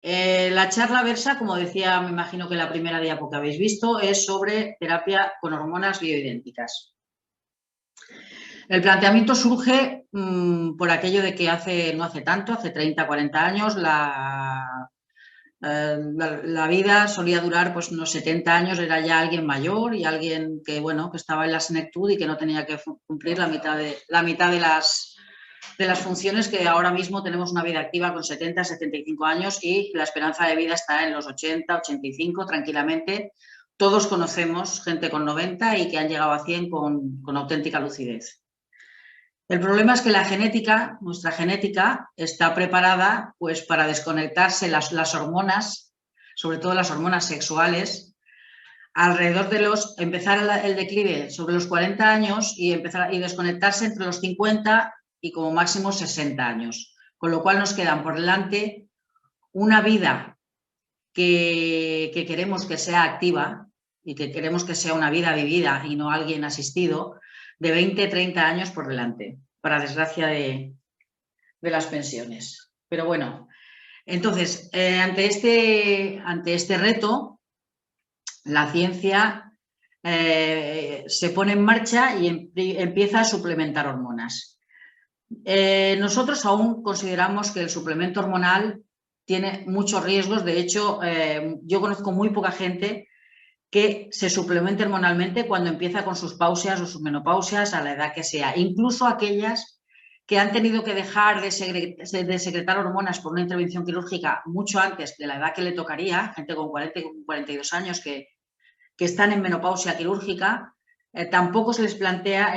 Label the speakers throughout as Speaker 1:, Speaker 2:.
Speaker 1: La charla versa, como decía, me imagino que la primera diapo que habéis visto, es sobre terapia con hormonas bioidénticas. El planteamiento surge por aquello de que no hace tanto, hace 30, 40 años, la vida solía durar pues unos 70 años, era ya alguien mayor y alguien que, bueno, que estaba en la senectud y que no tenía que cumplir la mitad de las funciones, que ahora mismo tenemos una vida activa con 70, 75 años y la esperanza de vida está en los 80, 85 tranquilamente. Todos conocemos gente con 90 y que han llegado a 100 con auténtica lucidez. El problema es que la genética, nuestra genética, está preparada pues, para desconectarse las hormonas, sobre todo las hormonas sexuales, alrededor de empezar el declive sobre los 40 años y desconectarse entre los 50 y como máximo 60 años. Con lo cual nos quedan por delante una vida que queremos que sea activa y que queremos que sea una vida vivida y no alguien asistido, de 20, 30 años por delante, para desgracia de las pensiones. Pero bueno, entonces, ante este reto, la ciencia se pone en marcha y empieza a suplementar hormonas. Nosotros aún consideramos que el suplemento hormonal tiene muchos riesgos. De hecho, yo conozco muy poca gente que se suplemente hormonalmente cuando empieza con sus pausias o sus menopausias a la edad que sea. Incluso aquellas que han tenido que dejar de secretar hormonas por una intervención quirúrgica mucho antes de la edad que le tocaría, gente con 40 y 42 años que están en menopausia quirúrgica, tampoco se les plantea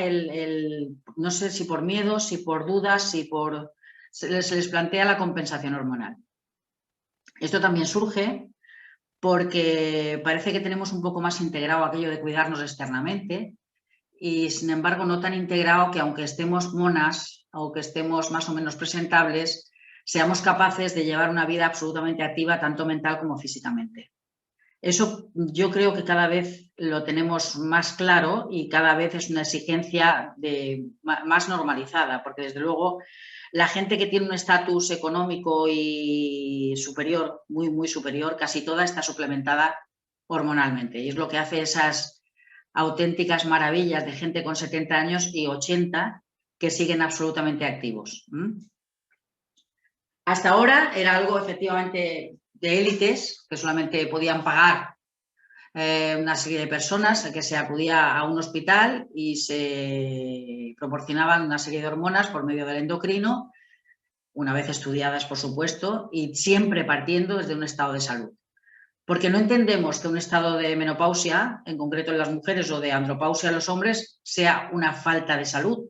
Speaker 1: no sé si por miedo, si por dudas, se les plantea la compensación hormonal. Esto también surge porque parece que tenemos un poco más integrado aquello de cuidarnos externamente y, sin embargo, no tan integrado que, aunque estemos monas o que estemos más o menos presentables, seamos capaces de llevar una vida absolutamente activa, tanto mental como físicamente. Eso yo creo que cada vez lo tenemos más claro y cada vez es una exigencia más normalizada, porque desde luego la gente que tiene un estatus económico y superior, muy, muy superior, casi toda está suplementada hormonalmente. Y es lo que hace esas auténticas maravillas de gente con 70 años y 80 que siguen absolutamente activos. Hasta ahora era algo efectivamente de élites que solamente podían pagar una serie de personas, que se acudía a un hospital y se proporcionaban una serie de hormonas por medio del endocrino, una vez estudiadas, por supuesto, y siempre partiendo desde un estado de salud. Porque no entendemos que un estado de menopausia, en concreto en las mujeres, o de andropausia en los hombres, sea una falta de salud,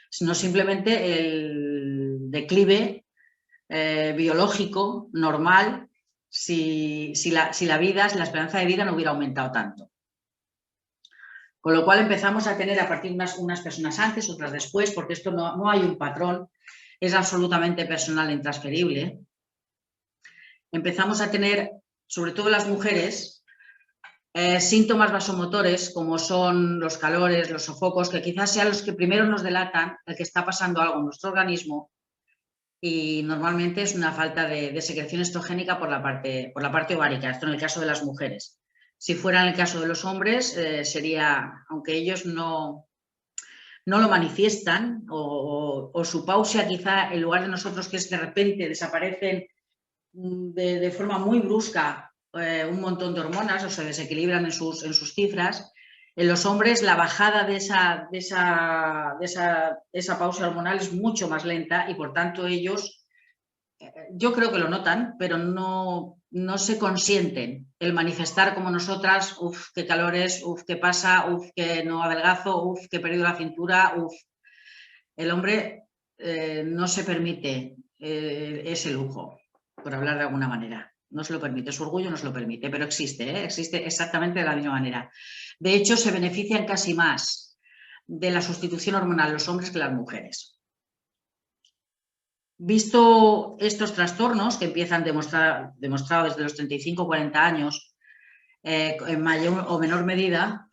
Speaker 1: sino simplemente el declive biológico normal si la esperanza de vida no hubiera aumentado tanto. Con lo cual empezamos a tener a partir de unas personas antes, otras después, porque esto no hay un patrón, es absolutamente personal e intransferible. Empezamos a tener, sobre todo las mujeres, síntomas vasomotores como son los calores, los sofocos, que quizás sean los que primero nos delatan el que está pasando algo en nuestro organismo, y normalmente es una falta de secreción estrogénica por la parte ovárica, esto en el caso de las mujeres. Si fuera en el caso de los hombres, sería, aunque ellos no lo manifiestan, o su pausia quizá, en lugar de nosotros, que es de repente desaparecen de forma muy brusca un montón de hormonas o se desequilibran en sus cifras. En los hombres la bajada de esa pausa hormonal es mucho más lenta y, por tanto, ellos, yo creo que lo notan, pero no se consienten el manifestar como nosotras: uff, qué calores, uff, qué pasa, uff, que no adelgazo, uff, que he perdido la cintura, uff. El hombre no se permite ese lujo, por hablar de alguna manera. No se lo permite, su orgullo no se lo permite, pero existe, existe exactamente de la misma manera. De hecho, se benefician casi más de la sustitución hormonal los hombres que las mujeres. Visto estos trastornos, que empiezan demostrados desde los 35 o 40 años, en mayor o menor medida.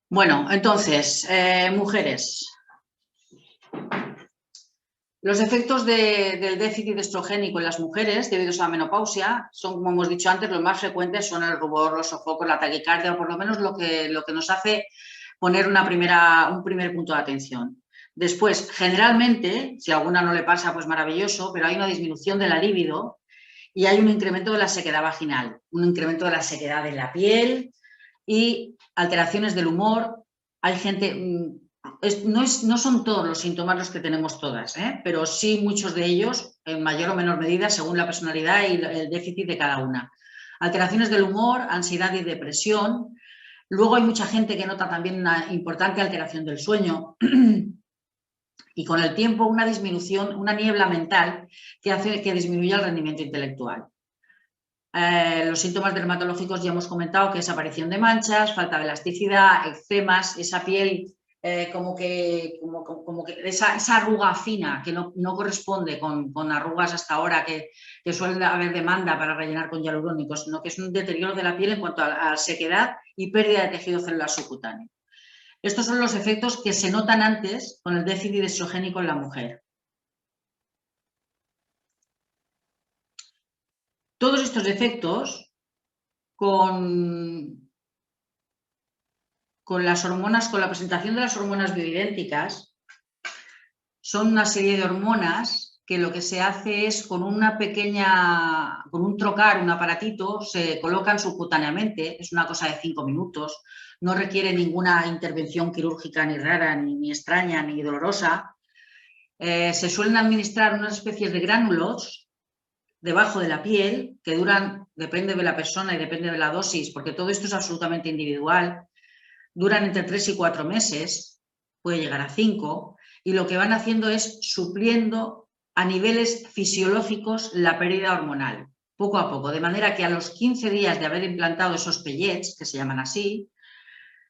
Speaker 1: Bueno, entonces, mujeres. Los efectos del déficit estrogénico en las mujeres debido a la menopausia son, como hemos dicho antes, los más frecuentes son el rubor, los sofocos, la taquicardia, o por lo menos lo que nos hace poner un primer punto de atención. Después, generalmente, si a alguna no le pasa, pues maravilloso, pero hay una disminución de la libido y hay un incremento de la sequedad vaginal, un incremento de la sequedad de la piel y alteraciones del humor. Hay gente... no son todos los síntomas los que tenemos todas, pero sí muchos de ellos, en mayor o menor medida, según la personalidad y el déficit de cada una. Alteraciones del humor, ansiedad y depresión. Luego hay mucha gente que nota también una importante alteración del sueño y con el tiempo una disminución, una niebla mental que hace que disminuya el rendimiento intelectual. Los síntomas dermatológicos ya hemos comentado que es aparición de manchas, falta de elasticidad, eczemas, esa piel como que esa arruga fina que no corresponde con arrugas hasta ahora que suelen haber demanda para rellenar con hialurónicos, sino que es un deterioro de la piel en cuanto a sequedad y pérdida de tejido celular subcutáneo. Estos son los efectos que se notan antes con el déficit estrogénico en la mujer. Todos estos efectos con las hormonas, con la presentación de las hormonas bioidénticas, son una serie de hormonas que lo que se hace es con un trocar, un aparatito, se colocan subcutáneamente, es una cosa de 5 minutos, no requiere ninguna intervención quirúrgica ni rara, ni extraña, ni dolorosa. Se suelen administrar unas especies de gránulos debajo de la piel que duran, depende de la persona y depende de la dosis, porque todo esto es absolutamente individual, duran entre 3 y 4 meses, puede llegar a 5, y lo que van haciendo es supliendo a niveles fisiológicos la pérdida hormonal, poco a poco, de manera que a los 15 días de haber implantado esos pellets, que se llaman así,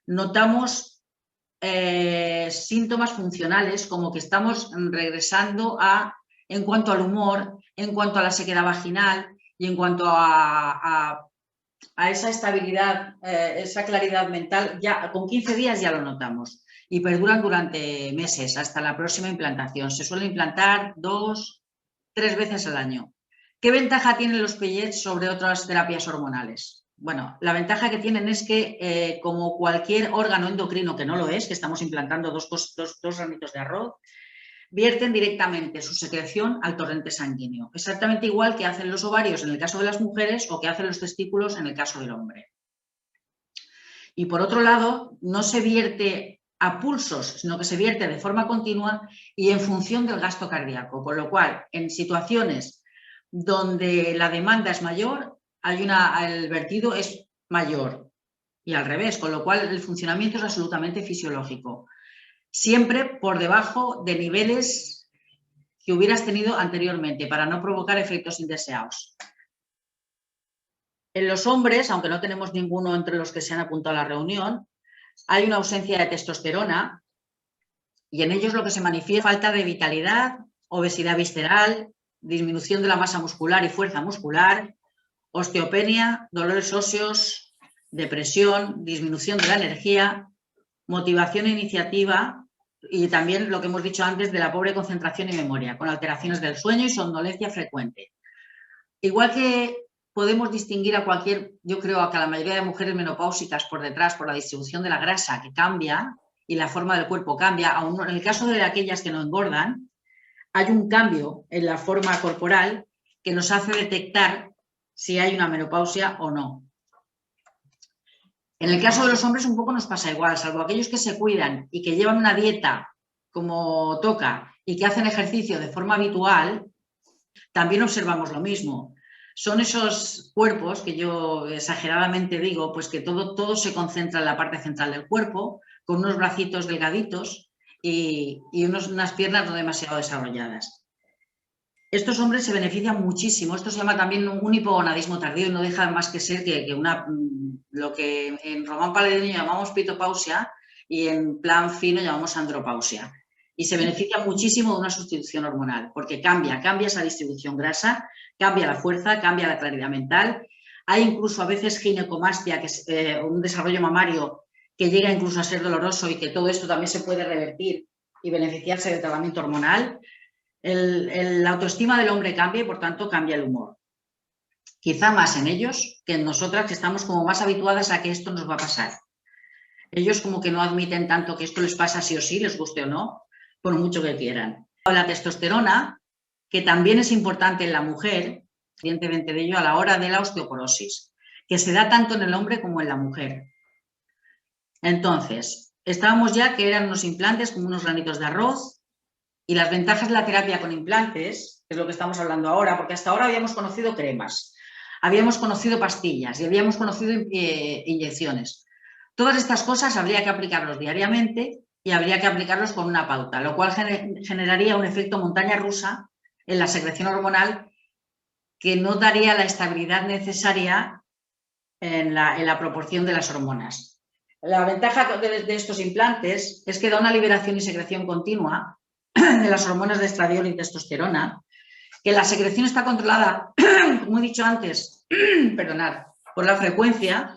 Speaker 1: notamos síntomas funcionales como que estamos regresando en cuanto al humor, en cuanto a la sequedad vaginal y en cuanto a esa estabilidad, esa claridad mental, ya con 15 días ya lo notamos y perduran durante meses hasta la próxima implantación. Se suele implantar 2, 3 veces al año. ¿Qué ventaja tienen los pellets sobre otras terapias hormonales? Bueno, la ventaja que tienen es que como cualquier órgano endocrino, que no lo es, que estamos implantando dos granitos de arroz, vierten directamente su secreción al torrente sanguíneo, exactamente igual que hacen los ovarios en el caso de las mujeres o que hacen los testículos en el caso del hombre. Y por otro lado, no se vierte a pulsos, sino que se vierte de forma continua y en función del gasto cardíaco, con lo cual en situaciones donde la demanda es mayor, el vertido es mayor y al revés, con lo cual el funcionamiento es absolutamente fisiológico. Siempre por debajo de niveles que hubieras tenido anteriormente para no provocar efectos indeseados. En los hombres, aunque no tenemos ninguno entre los que se han apuntado a la reunión, hay una ausencia de testosterona y en ellos lo que se manifiesta es falta de vitalidad, obesidad visceral, disminución de la masa muscular y fuerza muscular, osteopenia, dolores óseos, depresión, disminución de la energía, motivación e iniciativa y también lo que hemos dicho antes de la pobre concentración y memoria, con alteraciones del sueño y somnolencia frecuente. Igual que podemos distinguir yo creo que a la mayoría de mujeres menopáusicas por detrás, por la distribución de la grasa que cambia y la forma del cuerpo cambia, aún en el caso de aquellas que no engordan, hay un cambio en la forma corporal que nos hace detectar si hay una menopausia o no. En el caso de los hombres un poco nos pasa igual, salvo aquellos que se cuidan y que llevan una dieta como toca y que hacen ejercicio de forma habitual, también observamos lo mismo. Son esos cuerpos que yo exageradamente digo, pues que todo se concentra en la parte central del cuerpo, con unos bracitos delgaditos y unas piernas no demasiado desarrolladas. Estos hombres se benefician muchísimo. Esto se llama también un hipogonadismo tardío y no deja más que ser lo que en román paledeño llamamos pitopausia y en plan fino llamamos andropausia. Y se beneficia muchísimo de una sustitución hormonal porque cambia esa distribución grasa, cambia la fuerza, cambia la claridad mental. Hay incluso a veces ginecomastia, que es un desarrollo mamario que llega incluso a ser doloroso y que todo esto también se puede revertir y beneficiarse del tratamiento hormonal. La autoestima del hombre cambia y por tanto cambia el humor. Quizá más en ellos que en nosotras, que estamos como más habituadas a que esto nos va a pasar. Ellos como que no admiten tanto que esto les pasa sí o sí, les guste o no, por mucho que quieran. La testosterona, que también es importante en la mujer, evidentemente de ello, a la hora de la osteoporosis, que se da tanto en el hombre como en la mujer. Entonces, estábamos ya que eran unos implantes como unos granitos de arroz, y las ventajas de la terapia con implantes, que es lo que estamos hablando ahora, porque hasta ahora habíamos conocido cremas, habíamos conocido pastillas y habíamos conocido inyecciones. Todas estas cosas habría que aplicarlos diariamente y habría que aplicarlos con una pauta, lo cual generaría un efecto montaña rusa en la secreción hormonal que no daría la estabilidad necesaria en la proporción de las hormonas. La ventaja de estos implantes es que da una liberación y secreción continua de las hormonas de estradiol y testosterona, que la secreción está controlada, como he dicho antes, perdonad, por la frecuencia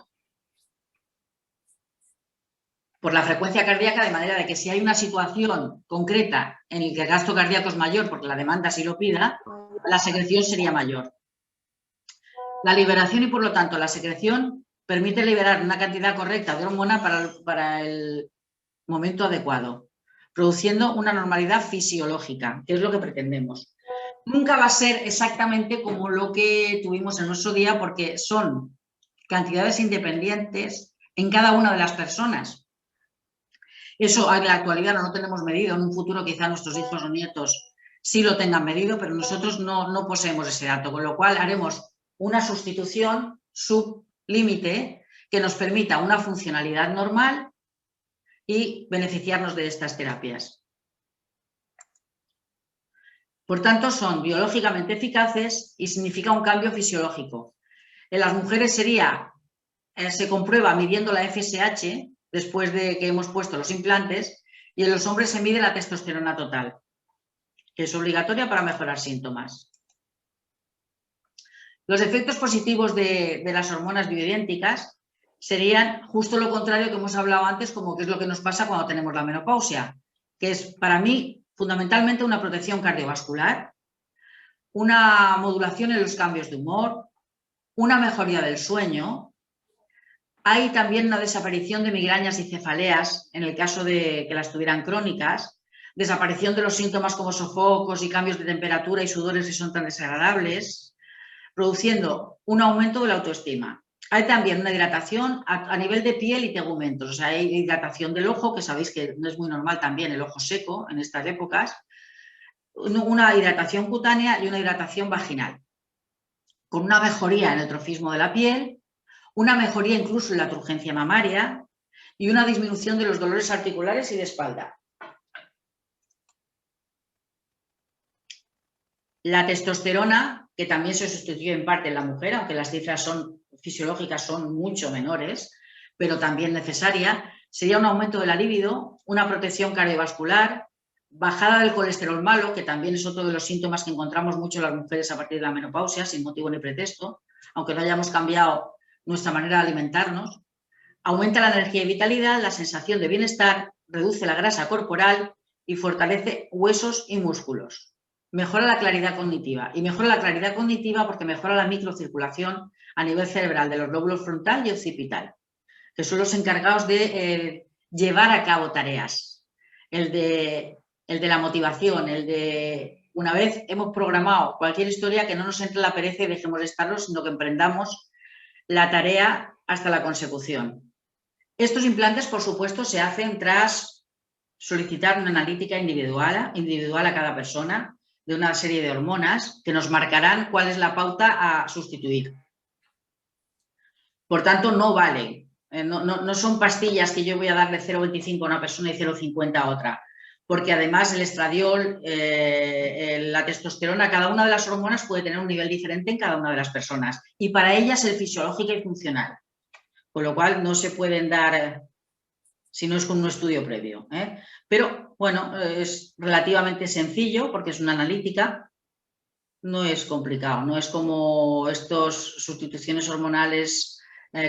Speaker 1: cardíaca, de manera de que si hay una situación concreta en la que el gasto cardíaco es mayor porque la demanda así lo pida, la secreción sería mayor. La liberación y, por lo tanto, la secreción permite liberar una cantidad correcta de hormona para el momento adecuado, produciendo una normalidad fisiológica, que es lo que pretendemos. Nunca va a ser exactamente como lo que tuvimos en nuestro día, porque son cantidades independientes en cada una de las personas. Eso en la actualidad no lo tenemos medido, en un futuro quizá nuestros hijos o nietos sí lo tengan medido, pero nosotros no poseemos ese dato, con lo cual haremos una sustitución sublímite que nos permita una funcionalidad normal y beneficiarnos de estas terapias. Por tanto, son biológicamente eficaces y significa un cambio fisiológico. En las mujeres se comprueba midiendo la FSH después de que hemos puesto los implantes, y en los hombres se mide la testosterona total, que es obligatoria para mejorar síntomas. Los efectos positivos de las hormonas bioidénticas serían justo lo contrario que hemos hablado antes, como que es lo que nos pasa cuando tenemos la menopausia, que es para mí fundamentalmente una protección cardiovascular, una modulación en los cambios de humor, una mejoría del sueño. Hay también una desaparición de migrañas y cefaleas en el caso de que las tuvieran crónicas, desaparición de los síntomas como sofocos y cambios de temperatura y sudores que son tan desagradables, produciendo un aumento de la autoestima. Hay también una hidratación a nivel de piel y tegumentos, o sea, hay hidratación del ojo, que sabéis que no es muy normal también el ojo seco en estas épocas, una hidratación cutánea y una hidratación vaginal, con una mejoría en el trofismo de la piel, una mejoría incluso en la turgencia mamaria y una disminución de los dolores articulares y de espalda. La testosterona, que también se sustituye en parte en la mujer, aunque las cifras fisiológicas son mucho menores, pero también necesaria, sería un aumento de la libido, una protección cardiovascular, bajada del colesterol malo, que también es otro de los síntomas que encontramos mucho en las mujeres a partir de la menopausia, sin motivo ni pretexto, aunque no hayamos cambiado nuestra manera de alimentarnos. Aumenta la energía y vitalidad, la sensación de bienestar, reduce la grasa corporal y fortalece huesos y músculos. Mejora la claridad cognitiva. Y mejora la claridad cognitiva porque mejora la microcirculación a nivel cerebral de los lóbulos frontal y occipital, que son los encargados de llevar a cabo tareas. El de la motivación, el de una vez hemos programado cualquier historia, que no nos entre la pereza y dejemos de estarlo, sino que emprendamos la tarea hasta la consecución. Estos implantes, por supuesto, se hacen tras solicitar una analítica individual a cada persona de una serie de hormonas que nos marcarán cuál es la pauta a sustituir. Por tanto, no vale. No son pastillas que yo voy a darle 0,25 a una persona y 0,50 a otra, porque además el estradiol, la testosterona, cada una de las hormonas puede tener un nivel diferente en cada una de las personas, y para ellas es fisiológica y funcional, con lo cual no se pueden dar si no es con un estudio previo, ¿eh? Pero bueno, es relativamente sencillo porque es una analítica, no es complicado, no es como estas sustituciones hormonales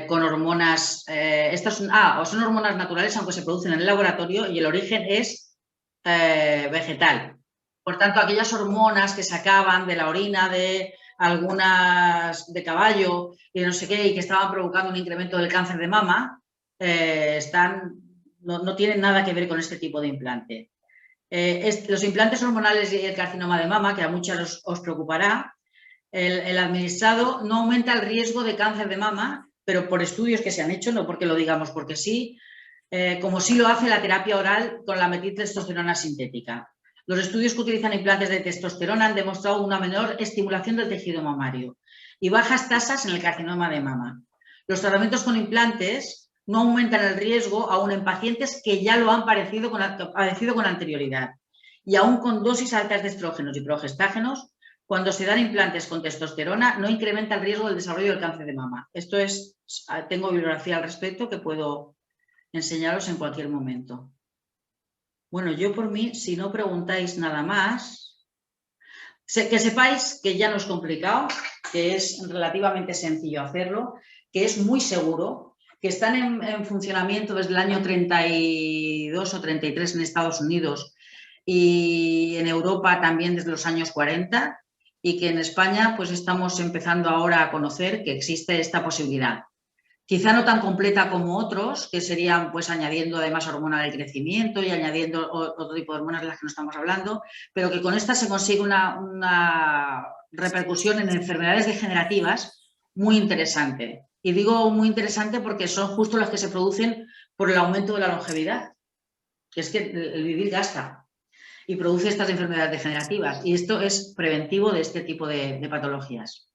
Speaker 1: con hormonas, son hormonas naturales aunque se producen en el laboratorio y el origen es vegetal. Por tanto, aquellas hormonas que sacaban de la orina de algunas de caballo y no sé qué, y que estaban provocando un incremento del cáncer de mama, no tienen nada que ver con este tipo de implante. Los implantes hormonales y el carcinoma de mama, que a muchos os preocupará, el administrado no aumenta el riesgo de cáncer de mama, pero por estudios que se han hecho, no porque lo digamos porque sí, como sí lo hace la terapia oral con la metiltestosterona sintética. Los estudios que utilizan implantes de testosterona han demostrado una menor estimulación del tejido mamario y bajas tasas en el carcinoma de mama. Los tratamientos con implantes no aumentan el riesgo aún en pacientes que ya lo han padecido con anterioridad y aún con dosis altas de estrógenos y progestágenos. Cuando se dan implantes con testosterona, no incrementa el riesgo del desarrollo del cáncer de mama. Esto es, tengo bibliografía al respecto que puedo enseñaros en cualquier momento. Bueno, yo por mí, si no preguntáis nada más, que sepáis que ya no es complicado, que es relativamente sencillo hacerlo, que es muy seguro, que están en funcionamiento desde el año 32 o 33 en Estados Unidos y en Europa también desde los años 40, y que en España pues estamos empezando ahora a conocer que existe esta posibilidad. Quizá no tan completa como otros, que serían pues añadiendo además hormona del crecimiento y añadiendo otro tipo de hormonas de las que no estamos hablando, pero que con esta se consigue una repercusión en enfermedades degenerativas muy interesante. Y digo muy interesante porque son justo las que se producen por el aumento de la longevidad, que es que el vivir gasta y produce estas enfermedades degenerativas. Y esto es preventivo de este tipo de patologías.